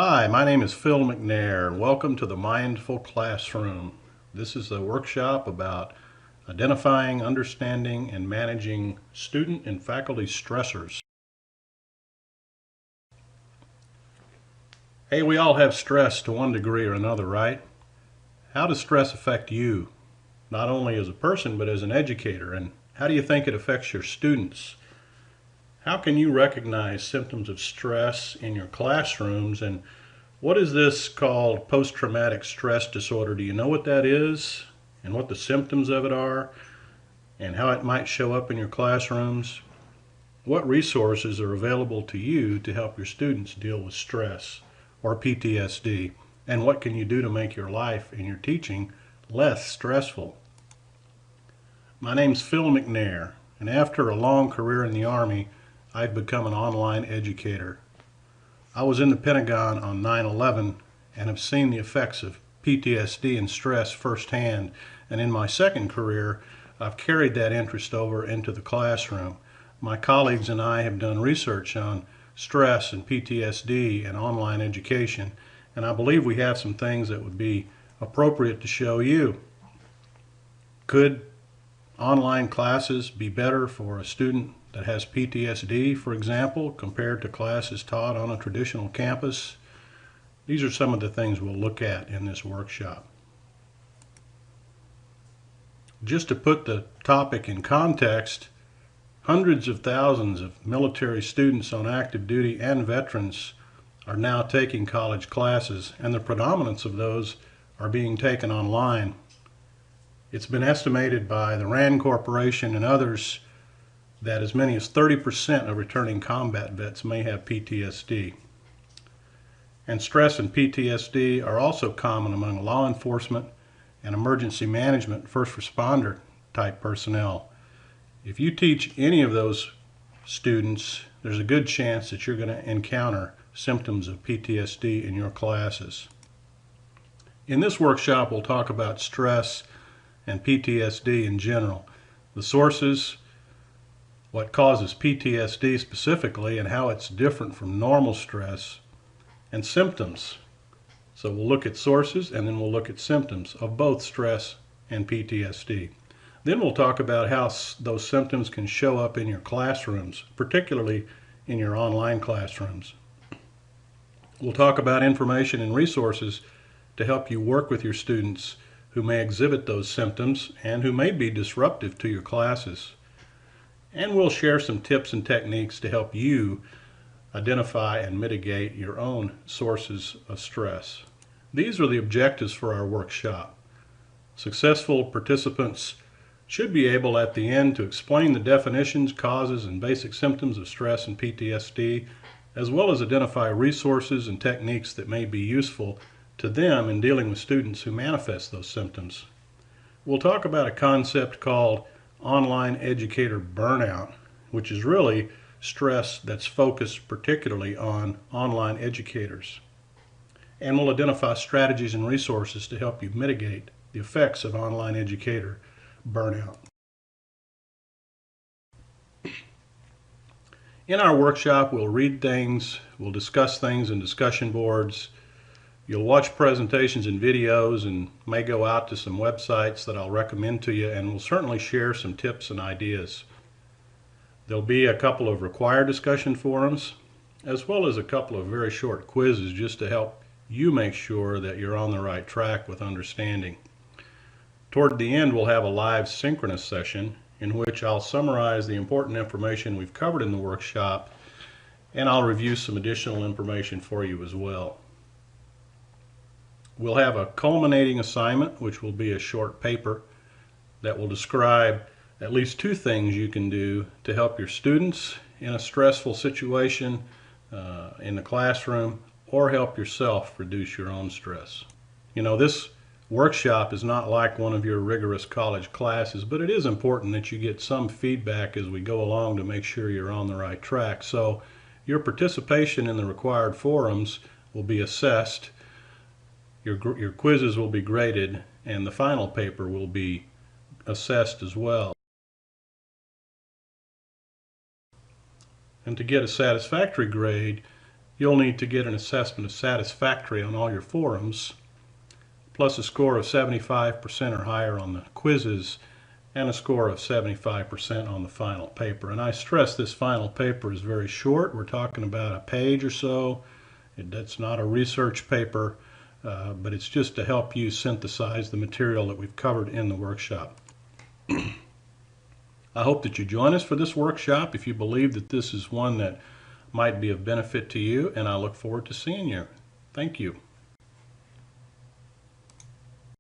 Hi, my name is Phil McNair, and welcome to the Mindful Classroom. This is a workshop about identifying, understanding, and managing student and faculty stressors. Hey, we all have stress to one degree or another, right? How does stress affect you, not only as a person, but as an educator? And how do you think it affects your students? How can you recognize symptoms of stress in your classrooms? And what is this called post-traumatic stress disorder? Do you know what that is and what the symptoms of it are and how it might show up in your classrooms? What resources are available to you to help your students deal with stress or PTSD? And what can you do to make your life and your teaching less stressful? My name's Phil McNair, and after a long career in the Army, I've become an online educator. I was in the Pentagon on 9/11 and have seen the effects of PTSD and stress firsthand, and in my second career I've carried that interest over into the classroom. My colleagues and I have done research on stress and PTSD and online education, and I believe we have some things that would be appropriate to show you. Could online classes be better for a student that has PTSD, for example, compared to classes taught on a traditional campus? These are some of the things we'll look at in this workshop. Just to put the topic in context, hundreds of thousands of military students on active duty and veterans are now taking college classes, and the predominance of those are being taken online. It's been estimated by the RAND Corporation and others that as many as 30% of returning combat vets may have PTSD. And stress and PTSD are also common among law enforcement and emergency management first responder type personnel. If you teach any of those students, there's a good chance that you're going to encounter symptoms of PTSD in your classes. In this workshop, we'll talk about stress and PTSD in general, the sources, what causes PTSD specifically, and how it's different from normal stress, and symptoms. So we'll look at sources and then we'll look at symptoms of both stress and PTSD. Then we'll talk about how those symptoms can show up in your classrooms, particularly in your online classrooms. We'll talk about information and resources to help you work with your students who may exhibit those symptoms and who may be disruptive to your classes. And we'll share some tips and techniques to help you identify and mitigate your own sources of stress. These are the objectives for our workshop. Successful participants should be able at the end to explain the definitions, causes, and basic symptoms of stress and PTSD, as well as identify resources and techniques that may be useful to them in dealing with students who manifest those symptoms. We'll talk about a concept called online educator burnout, which is really stress that's focused particularly on online educators. And we'll identify strategies and resources to help you mitigate the effects of online educator burnout. In our workshop, we'll read things, we'll discuss things in discussion boards. You'll watch presentations and videos and may go out to some websites that I'll recommend to you, and we'll certainly share some tips and ideas. There'll be a couple of required discussion forums, as well as a couple of very short quizzes just to help you make sure that you're on the right track with understanding. Toward the end, we'll have a live synchronous session in which I'll summarize the important information we've covered in the workshop, and I'll review some additional information for you as well. We'll have a culminating assignment, which will be a short paper that will describe at least two things you can do to help your students in a stressful situation in the classroom, or help yourself reduce your own stress. You know, this workshop is not like one of your rigorous college classes, but it is important that you get some feedback as we go along to make sure you're on the right track. So your participation in the required forums will be assessed. Your quizzes will be graded, and the final paper will be assessed as well. And to get a satisfactory grade, You'll need to get an assessment of satisfactory on all your forums, plus a score of 75% or higher on the quizzes, and a score of 75% on the final paper. And I stress this final paper is very short. We're talking about a page or so. That's not a research paper, but it's just to help you synthesize the material that we've covered in the workshop. I hope that you join us for this workshop if you believe that this is one that might be of benefit to you, and I look forward to seeing you. Thank you.